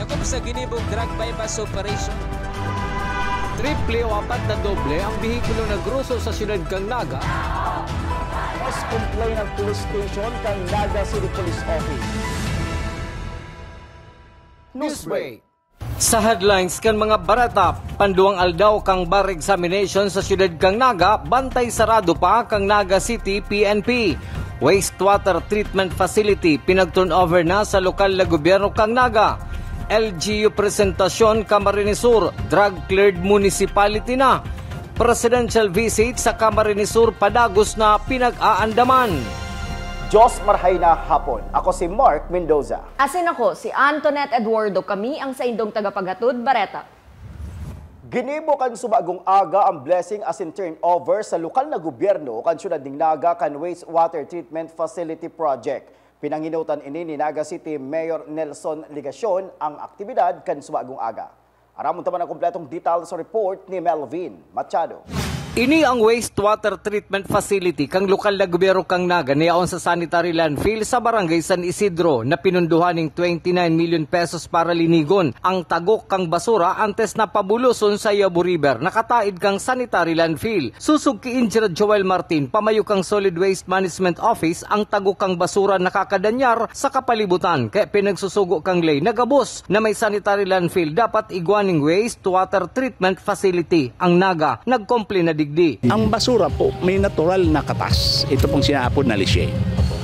Dakop sa ginibong drug bypass operation. Triple o apat na doble ang bihikulo na gruso sa siyudad kang Naga. Mas complain ng police station kang Naga City Police Office. Newsbreak. Sa headlines kan mga barata, panduang aldaw kang bar examination sa siyudad kang Naga, bantay sarado pa kang Naga City PNP. Wastewater treatment facility pinag-turnover na sa lokal na gobyerno kang Naga. LGU presentasyon Camarines Sur, drug-cleared municipality na. Presidential visit sa Camarines Sur padagos na pinag-aandaman. Diyos marhay na hapon. Ako si Mark Mendoza. Asin ako, si Antoinette Eduardo. Kami ang sa indong tagapaghatod, Bareta. Ginibo kan subagong aga ang blessing as in turnover sa lokal na gobyerno kan syudad ning Naga kan wastewater treatment facility project. Pinanginutan ini ni Naga City Mayor Nelson Ligacion ang aktibidad kan subagong aga. Aramon taman ang kompletong detail sa report ni Melvin Machado. Ini ang wastewater treatment facility kang lokal na gobyerno kang Naga niyaon sa sanitary landfill sa barangay San Isidro na pinunduhan ng 29 million pesos para linigon ang tagok kang basura antes na pabuloson sa Yabo River nakataid kang sanitary landfill. Susug ki Engineer Joel Martin pamayo kang Solid Waste Management Office ang tagok kang basura nakakadanyar sa kapalibutan kaya pinagsusugo kang lay nagabos na may sanitary landfill dapat iguaning wastewater treatment facility ang Naga nagkomplain na digdi. Ang basura po may natural na katas. Ito pong sinaapod na lishe.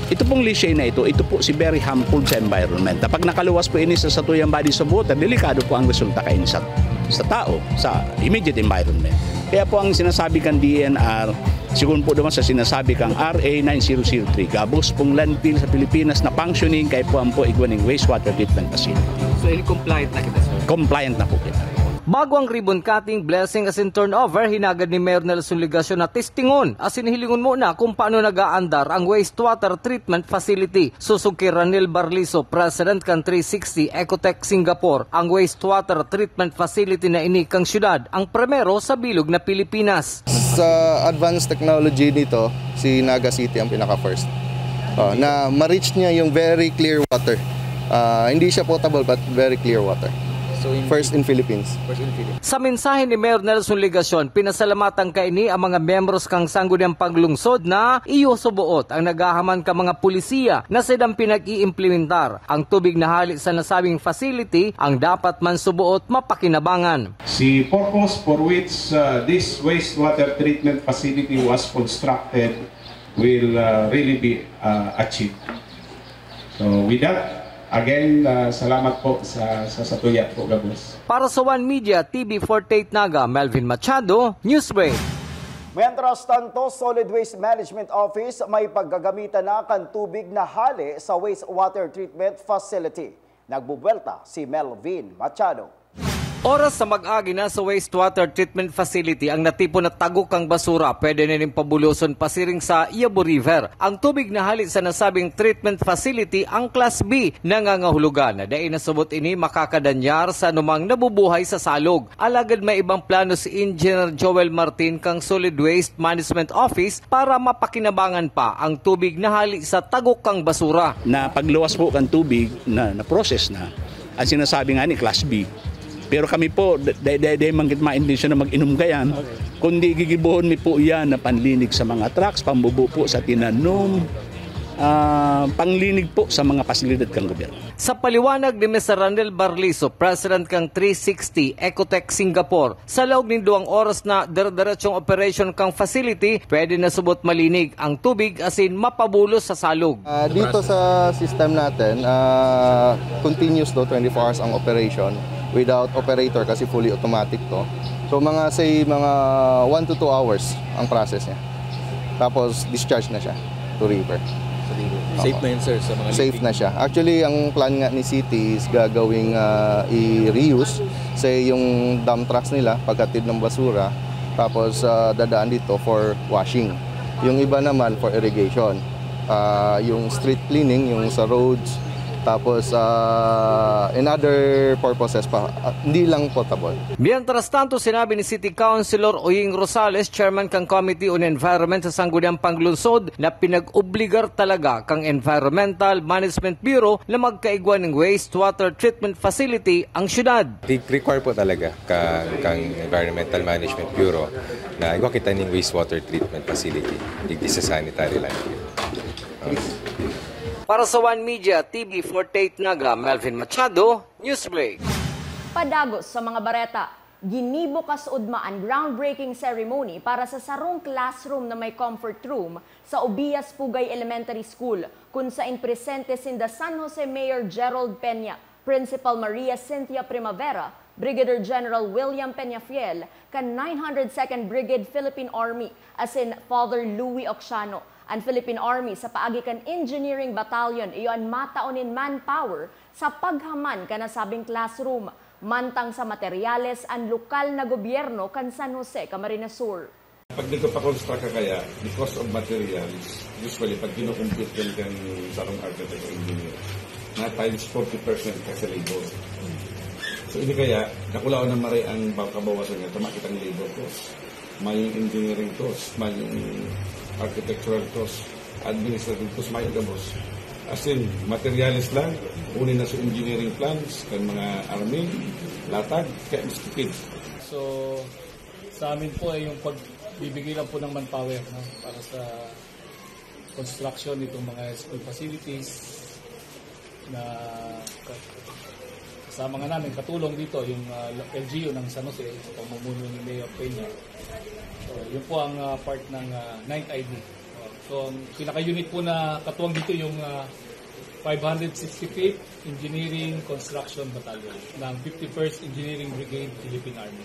Ito pong lishe na ito po si very harmful sa environment. Kapag nakaluwas po ini sa satuyang body sa water, delikado po ang resulta kain sa tao, sa immediate environment. Kaya po ang sinasabi kang DNR, sigun po naman sa sinasabi kang RA 9003, gabos pong landfill sa Pilipinas na functioning kaya po ang po igwaning wastewater treatment facility. So, compliant na kita, sir? Compliant na po kita. Bago ang ribbon cutting, blessing as in turnover, hinagad ni Mayor Nelson Ligacion na testingon as hilingon muna kung paano nag-aandar ang wastewater treatment facility. Susug kay Ranil Barliso, President kan 360 Ecotech Singapore, ang wastewater treatment facility na inikang syudad, ang primero sa bilog na Pilipinas. Sa advanced technology nito, si Naga City ang pinaka-first. Na ma-reach niya yung very clear water. Hindi siya potable but very clear water. So first in Philippines. Sa mensahe ni Mayor Nelson Ligacion, pinasalamatan kaini ang mga membros kang sangguniang paglungsod na iyo subuot ang nagahaman ka mga pulisiya na sidang pinag-iimplementar ang tubig na hali sa nasabing facility ang dapat man subuot mapakinabangan. The purpose for which this wastewater treatment facility was constructed will really be achieved. So with that, again, salamat po sa satuya po, Gabos. Para sa One Media, TV48 Naga, Melvin Machado, Newsbreak. Mientras tanto, Solid Waste Management Office may paggagamitan na kan tubig na hali sa wastewater treatment facility. Nagbubuelta si Melvin Machado. Oras sa mag-agi na sa wastewater treatment facility ang natipon na tagok kang basura pwede na rin pabuluson pasiring sa Yabo River. Ang tubig na hali sa nasabing treatment facility ang Class B nangangahulugan. Dahil nasubot ini makakadanyar sa anumang nabubuhay sa salog. Alagad may ibang plano si Engineer Joel Martin kang Solid Waste Management Office para mapakinabangan pa ang tubig na hali sa tagok kang basura. Na pagluwas po kang tubig na process na, ang sinasabi nga ni Class B. Pero kami po, dahil manggit ma-intensyon na mag-inom kayan, kundi gigibuhon mi po yan na panlinig sa mga trucks, pambubo po sa tinanom, panglinig po sa mga pasilidad kang gobyerno. Sa paliwanag ni Mr. Ranil Barliso, President kang 360 Ecotech Singapore, sa loob ng 2 oras na diretsyong operation kang facility, pwede na subot malinig ang tubig asin mapabulos sa salog. Dito sa system natin, continuous 24 hours ang operation without operator kasi fully automatic to. So mga 1 to 2 hours ang process niya. Tapos discharge na siya to river. Safe na yun, sir, sa mga safe na siya. Actually, ang plan nga ni City is gagawing i-reuse. Say yung dump trucks nila, pagkatid ng basura, tapos dadaan dito for washing. Yung iba naman for irrigation. Yung street cleaning, yung sa roads, Tapos in other purposes pa, hindi lang potable. Mientras tanto, sinabi ni City Councilor Oying Rosales, chairman kang Committee on Environment sa Sangguniang Panglunsod, na pinag-obligar talaga kang Environmental Management Bureau na magkaigwa ng wastewater treatment facility ang syudad. Require po talaga kang Environmental Management Bureau na igwa kita ng wastewater treatment facility digdi sa sanitary landfill. Para sa One Media TV 48 Naga, Melvin Machado, Newsbreak. Padagos sa mga bareta, ginibo kasudma ang groundbreaking ceremony para sa sarong classroom na may comfort room sa Ubias Pugay Elementary School, kung saan presente sinda San Jose Mayor Gerald Peña, Principal Maria Cynthia Primavera, Brigadier General William Peñafiel, kan 902nd Brigade Philippine Army, as in Father Louis Occiano, ang Philippine Army sa paagi kan Engineering Battalion iyon mataonin manpower sa paghaman kanasabing classroom, mantang sa materyales ang lokal na gobyerno kan San Jose, Camarines Sur. Pag nagpapakonstruct ka kaya, the cost of materials, usually pag kinukumpute ka sa architect o engineer, na times 40% ka sa labor. So hindi kaya, nakulaon na maray ang kabawasan nga, tumakit ang labor cost, may engineering cost, may architectural cost, administrative cost, may agabos. As in, materialis lang, unin na sa engineering plans, kan mga army, latag, kaya mas tipid. So, sa amin po ay yung pagbibigay lang po ng manpower, no? Para sa construction nitong mga school facilities na kasama nga namin, katulong dito yung LGU ng San Jose, pamumuno ni Mayor Peña. So, yun po ang part ng 9th ID. So, ang pinaka-unit po na katuwang dito yung 565th Engineering Construction Battalion ng 51st Engineering Brigade, Philippine Army.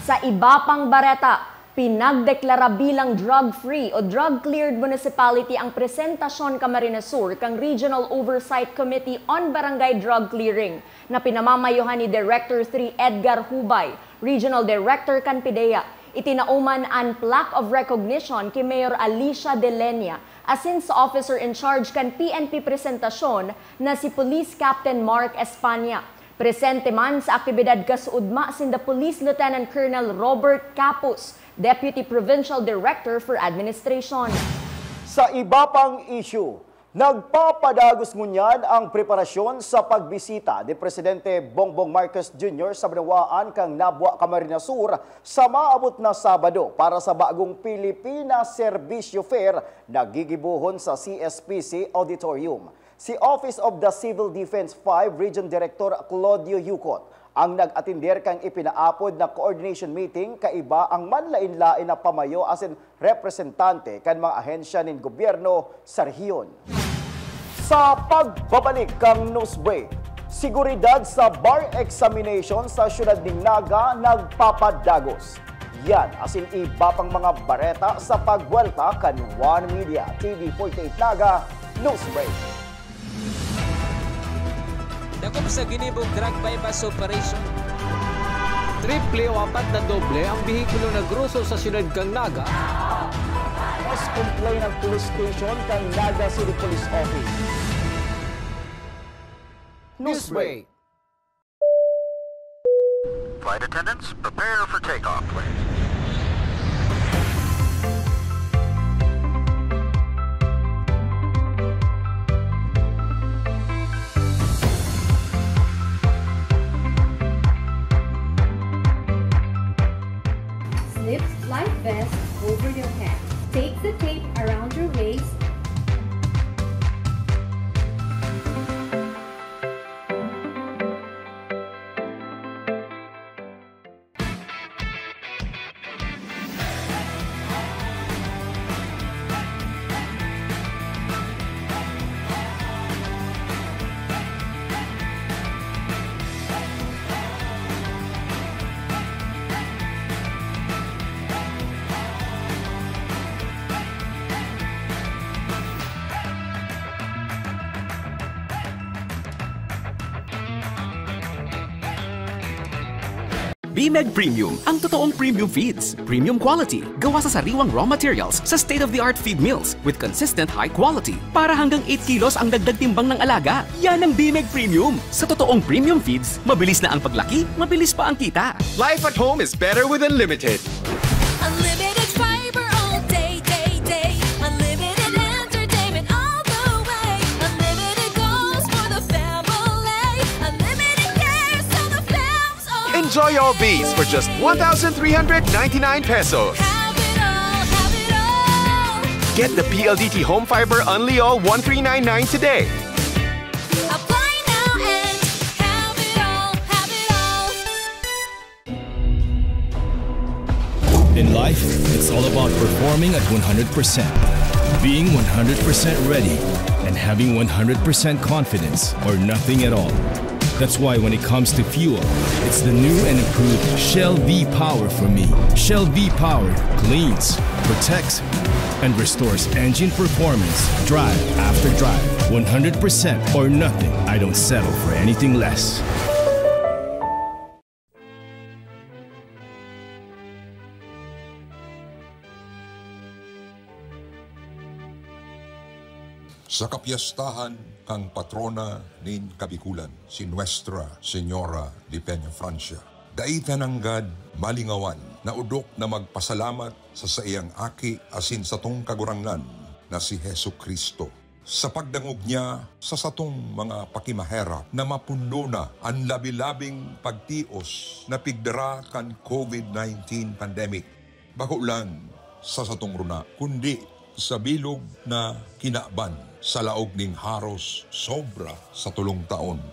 Sa iba pang bareta, pinagdeklara bilang drug-free o drug-cleared municipality ang presentasyon Camarines Sur kang Regional Oversight Committee on Barangay Drug Clearing na pinamamayuhan ni Director 3 Edgar Hubay, Regional Director kan PIDEA. Itinauman ang plaque of recognition kay Mayor Alicia De Lenia, asin sa officer in charge kan PNP presentasyon na si Police Captain Mark Espana. Presente man sa aktibidad kasuudma sinda Police Lieutenant Colonel Robert Capus, Deputy Provincial Director for Administration. Sa iba pang issue, nagpapadagos ngunyan ang preparasyon sa pagbisita ni Presidente Bongbong Marcos Jr. sa Banawaan kang Nabwa, Camarines Sur sa maabot na Sabado para sa bagong Pilipinas Servicio Fair na gigibuhon sa CSPC Auditorium. Si Office of the Civil Defense 5 Region Director Claudio Yucot ang nag-atinder kang ipinaapod na coordination meeting kaiba ang manlain-lain na pamayo asin representante kan mga ahensya ng gobyerno sa rehiyon. Sa pagbabalik kang Newsbreak, seguridad sa bar examination sa syudad ng Naga nagpapadagos. Yan asin iba pang mga bareta sa pagwelta kan One Media TV 48 Naga Newsbreak. Dakop sa ginibong drug bypass operation. Triple o apat na doble ang bihikulo na gruso sa syudad kang Naga. Mas complain ng police station kang Naga City Police Office. Newsbreak. Flight attendants, prepare for takeoff, please. Slip life vest over your head. Take the tape around your waist. BMEG Premium, ang totoong premium feeds. Premium quality, gawa sa sariwang raw materials sa state-of-the-art feed mills with consistent high quality. Para hanggang 8 kilos ang dagdag timbang ng alaga. Yan ang BMEG Premium. Sa totoong premium feeds, mabilis na ang paglaki, mabilis pa ang kita. Life at home is better with Unlimited. Unlimited fiber all day, day, day. Unlimited entertainment all the way. Unlimited goals for the family. Unlimited care so the fam's all. Enjoy all these for just 1,399 pesos. Have it all. Get the PLDT Home Fiber Unli All 1399 today. Apply now and have it all, have it all. In life, it's all about performing at 100%, being 100% ready, and having 100% confidence or nothing at all. That's why when it comes to fuel, it's the new and improved Shell V-Power for me. Shell V-Power cleans, protects, and restores engine performance, drive after drive. 100% or nothing. I don't settle for anything less. Sa kapiyastahan kang patrona nin Kabikulan, si Nuestra Señora de Peña Francia. Daitan anggad malingawan na udok na magpasalamat sa saiyang aki asin sa tong kagurangnan na si Hesu Kristo. Sa pagdangog niya sa satong mga pakimaherap na mapundo na ang labi-labing pagtios na pigdara kan COVID-19 pandemic. Bako lang sa satong runa, kundi sa bilog na kinaban sa laog ning haros sobra sa 3 taon.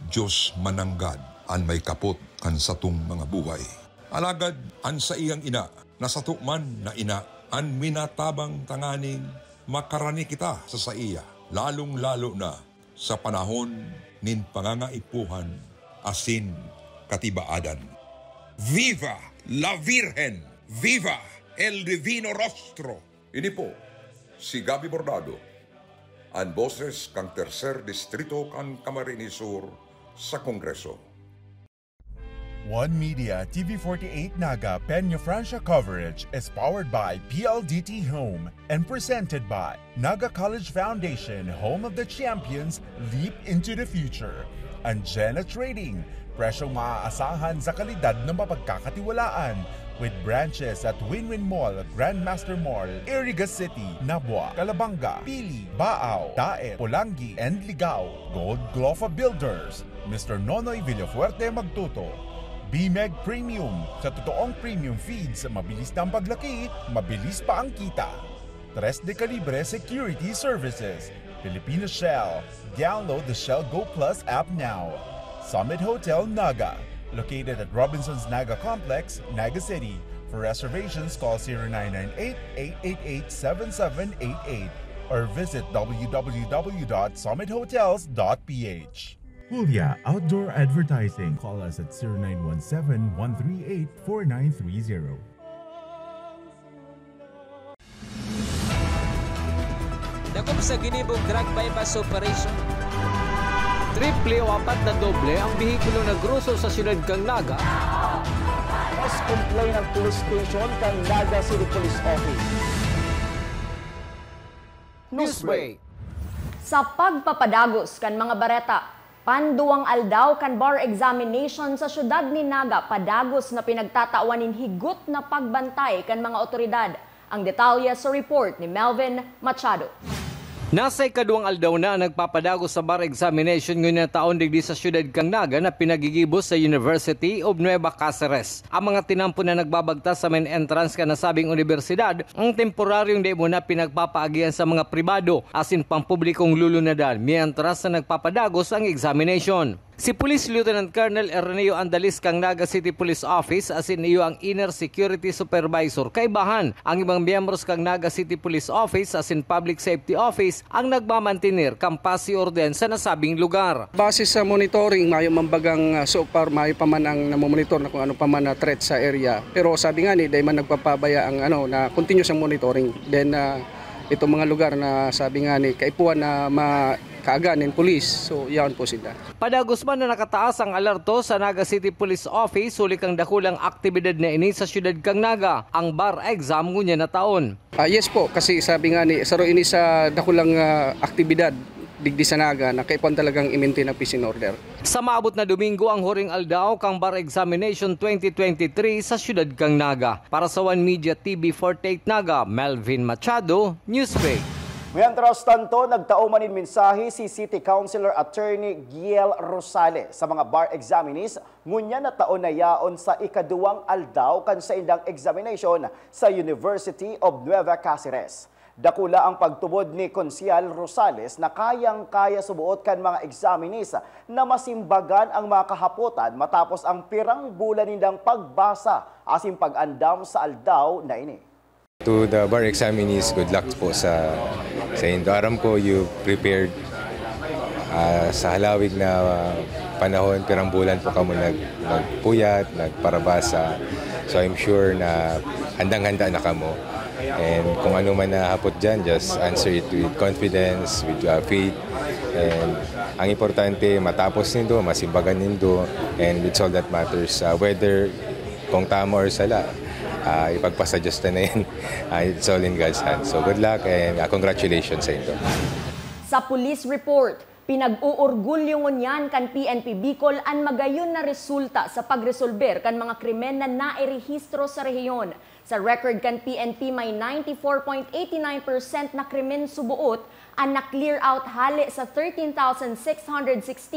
Diyos mananggad an may kapot kan satong mga buhay. Alagad an sa iyang ina, na satukman na ina, an minatabang tanganing makarani kita sa iya, lalong-lalo na sa panahon nin pangangaipuhan asin katibaadan. Viva la Virgen! Viva el Divino Rostro! Ini po, si Gabi Bordado, ang boses kang Tercer Distrito kang Camarines Sur sa Kongreso. One Media TV48 Naga Peña Francia coverage is powered by PLDT Home and presented by Naga College Foundation, home of the champions, leap into the future. And Jena Trading, presyong maaasahan sa kalidad na mapagkakatiwalaan. With branches at Win-Win Mall, Grandmaster Mall, Iriga City, Nabua, Calabanga, Pili, Baao, Daet, Polangi, and Ligao. Gold Glofa Builders, Mr. Nonoy Villafuerte Magtuto. BMEG Premium, sa totoong premium feeds, mabilis na ang paglaki, mabilis pa ang kita. Tres de Calibre Security Services, Filipino Shell. Download the Shell Go Plus app now. Summit Hotel Naga, located at Robinson's Naga Complex, Naga City. For reservations, call 0998-888-7788 or visit www.summithotels.ph. Julia Outdoor Advertising. Call us at 0917-138-4930. Dakop sa ginibong drug bypass operation. Triple o 4 na doble ang bihikulo na gruso sa siyudad kang Naga. Mas complain ng police station kang Naga City Police Office. Newsbreak. Sa pagpapadagos kan mga bareta, panduang aldaw kan bar examination sa siyudad ni Naga, padagos na pinagtataawanin higot na pagbantay kan mga otoridad. Ang detalye sa report ni Melvin Machado. Nasa ikaduang aldaw na nagpapadagos sa bar examination ngayon na taon digdi sa siyudad kang Naga na pinagigibos sa University of Nueva Cáceres. Ang mga tinampo na nagbabagtas sa main entrance ka nasabing universidad, ang temporaryong demo na pinagpapaagihan sa mga pribado asin pampublikong lulunadan mientras na nagpapadagos ang examination. Si Police Lieutenant Colonel Erneo Andalis kang Naga City Police Office asin iyo ang Inner Security Supervisor kaibahan ang ibang miyembros kang Naga City Police Office asin Public Safety Office ang nagmamantinir kampasi orden sa nasabing lugar. Base sa monitoring, mayo mambagang so far mayo pa man ang namomonitor na kung ano pa man na threat sa area. Pero sabi nga ni, dahil man nagpapabaya ang na continuous ang monitoring. Then itong mga lugar na sabi nga ni, kaipuan na kaaga ng pulis. So yan po sila. Padagos man na nakataas ang alerto sa Naga City Police Office, sulik ang dakulang aktibidad na ini sa siyudad kang Naga, ang bar exam ngunya na taon. Yes po, kasi sabi nga ni saro ini sa dakulang aktibidad digdi sa Naga na kaipon talagang i-maintain ang peace and order. Sa maabot na Domingo ang huring aldaw kang bar examination 2023 sa siyudad kang Naga. Para sa One Media TV 48 Naga, Melvin Machado, Newsbreak. Mientras tanto, nagtaumanin mensahe si City Councilor Attorney Giel Rosales sa mga bar examinees ngunya na taon na yaon sa ikaduwang aldaw kan sa indang examination sa University of Nueva Cáceres. Dakula ang pagtubod ni Konsyal Rosales na kayang-kaya subuot kan mga examinees na masimbagan ang mga kahapotan matapos ang pirang bulan nindang pagbasa asin pag-andam sa aldaw na ini. To the bar examinees, good luck po sa indo. Aram ko you prepared sa halawig na panahon, pirang bulan po kamo nagpuyat, nagparabasa. So I'm sure na handang-handa na kamo. And kung ano man nahapot dyan, just answer it with confidence, with faith. And ang importante, matapos nindo, masimbagan nindo, and it's all that matters. Whether kung tama or sala, ipagpasa-Diyos na yan. It's all in God's hands. So good luck and congratulations sa inyo. Sa police report, pinag-uurgulyo ngunyan kan PNP Bicol ang magayon na resulta sa pagresolber kan mga krimen na nairehistro sa rehiyon. Sa record kan PNP may 94.89% na krimen subuot ang na-clear out hali sa 13,616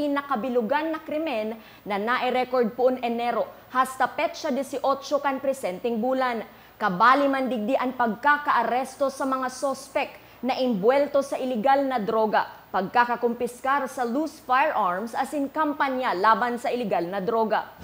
na kabilugan na krimen na nai-record poon Enero hasta petsa 18 kan presenting bulan. Kabali man digdi ang pagkakaaresto sa mga sospek na imbuelto sa iligal na droga, pagkakakumpiskar sa loose firearms asin kampanya laban sa iligal na droga.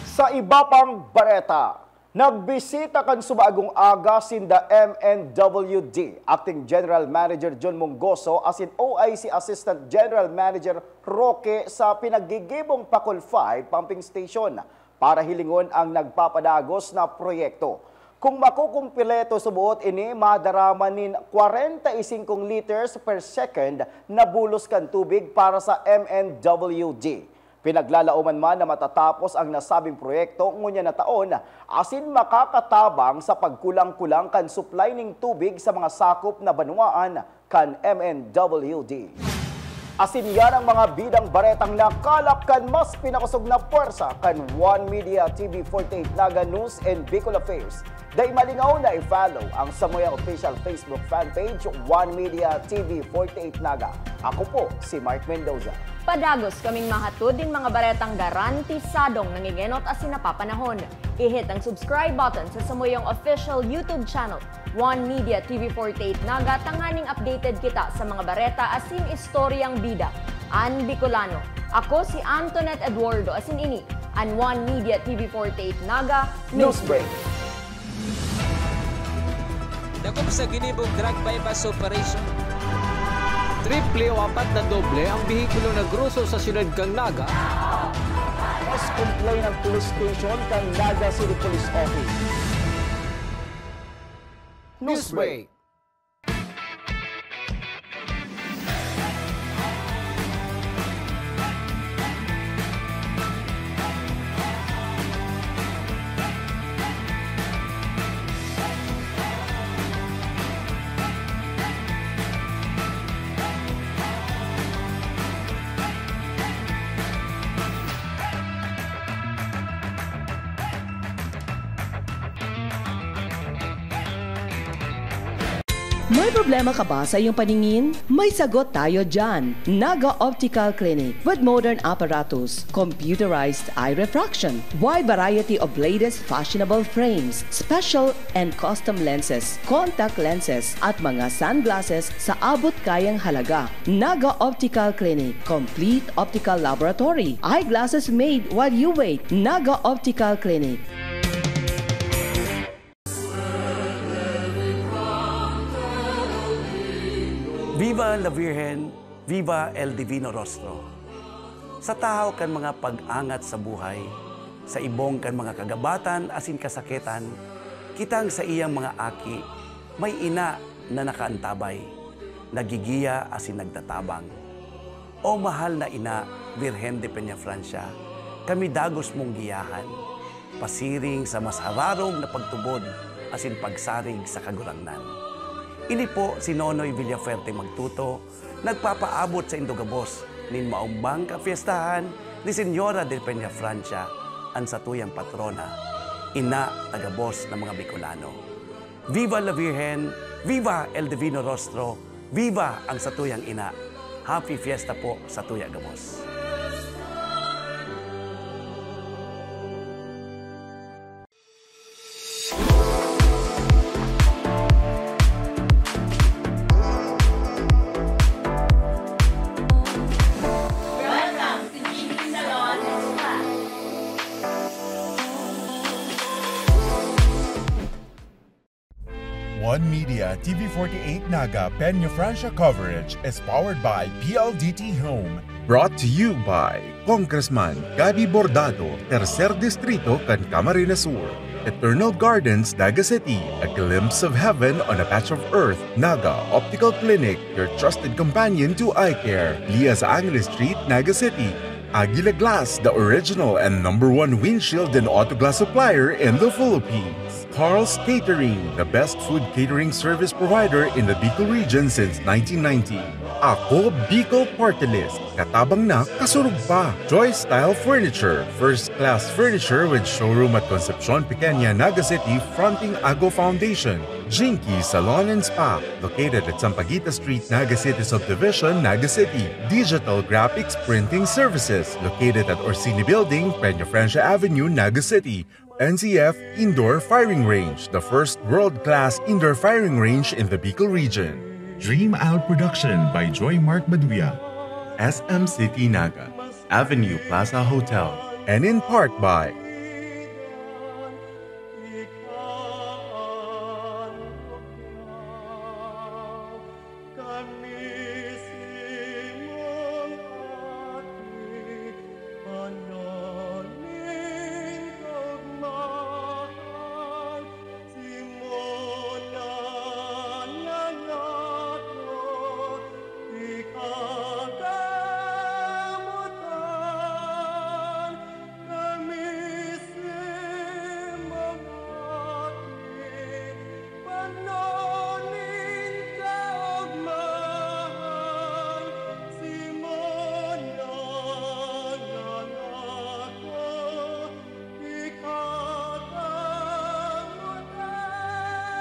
Sa iba pang bareta, nagbisita kan subagong aga sinda MNWD, Acting General Manager John Mongoso asin OIC Assistant General Manager Roque sa pinagigibong Pacol 5 pumping station para hilingon ang nagpapadagos na proyekto. Kung makukumpileto subuot ini, madaraman nin 45 liters per second na bulos kan tubig para sa MNWD. Pinaglalauman man na matatapos ang nasabing proyekto ngunya na taon asin makakatabang sa pagkulang-kulang kan supply ning tubig sa mga sakop na banwaan kan MNWD. Asin yan ang mga bidang baretang nakalap kan mas pinakusog na puwersa kan One Media TV 48 Naga News and Bicol Affairs. Dahil malingaw na i-follow ang Samoyang official Facebook fan page One Media TV 48 Naga. Ako po si Mark Mendoza. Padagos kaming mahatod din mga baretang garantisadong nangingenot asin napapanahon. I-hit ang subscribe button sa Samoyang official YouTube channel, One Media TV 48 Naga, tanganing updated kita sa mga bareta asin istoryang bida. An Bicolano. Ako si Antoinette Eduardo asin ini, an One Media TV 48 Naga Newsbreak. Dakop sa ginibong drug bypass operation. Triple o apat na doble ang bihikulo na gruso sa siyudad kang Naga. Mas complain ng police station kang Naga City Police Office. Newsbreak. May problema ka ba sa iyong paningin? May sagot tayo dyan. Naga Optical Clinic with modern apparatus, computerized eye refraction, wide variety of latest fashionable frames, special and custom lenses, contact lenses at mga sunglasses sa abot kayang halaga. Naga Optical Clinic, complete optical laboratory, eyeglasses made while you wait. Naga Optical Clinic. Viva la Virgen, viva el Divino Rostro. Sa tahaw kan mga pag-angat sa buhay, sa ibong kan mga kagabatan asin kasakitan, kitang sa iyang mga aki, may ina na nakaantabay, nagigiya asin nagtatabang. O mahal na ina, Virgen de Peña Francia, kami dagos mong giyahan, pasiring sa mas hararong na pagtubod, asin pagsarig sa kagurangnan. Ini po si Nonoy Villaferte Magtuto, nagpapaabot sa Indogabos, nin maumbang kafiestahan ni Señora de Peña Francia, ang satuyang patrona, ina tagabos ng mga Bicolano. Viva la Virgen, viva el Divino Rostro, viva ang satuyang ina. Happy Fiesta po sa Tuya Gabos. One Media TV48 Naga Peña Francia coverage is powered by PLDT Home. Brought to you by Congressman Gabi Bordado, Tercer Distrito, can Camarines Sur. Eternal Gardens, Naga City, a glimpse of heaven on a patch of earth. Naga Optical Clinic, your trusted companion to eye care. Lias Angeles Street, Naga City. Aguila Glass, the original and #1 windshield and auto glass supplier in the Philippines. Carl's Catering, the best food catering service provider in the Bicol region since 1990. Ako Bicol Party List, katabang na kasurug pa. Joy Style Furniture, first-class furniture with showroom at Concepcion Pequeña, Naga City, fronting Ago Foundation. Jinky Salon and Spa, located at Sampaguita Street, Naga City Subdivision, Naga City. Digital Graphics Printing Services, located at Orsini Building, Peña Francia Avenue, Naga City. NCF Indoor Firing Range, the first world-class indoor firing range in the Bicol region. Dream Out Production by Joy Mark Baduya. SM City Naga, Avenue Plaza Hotel. And in part by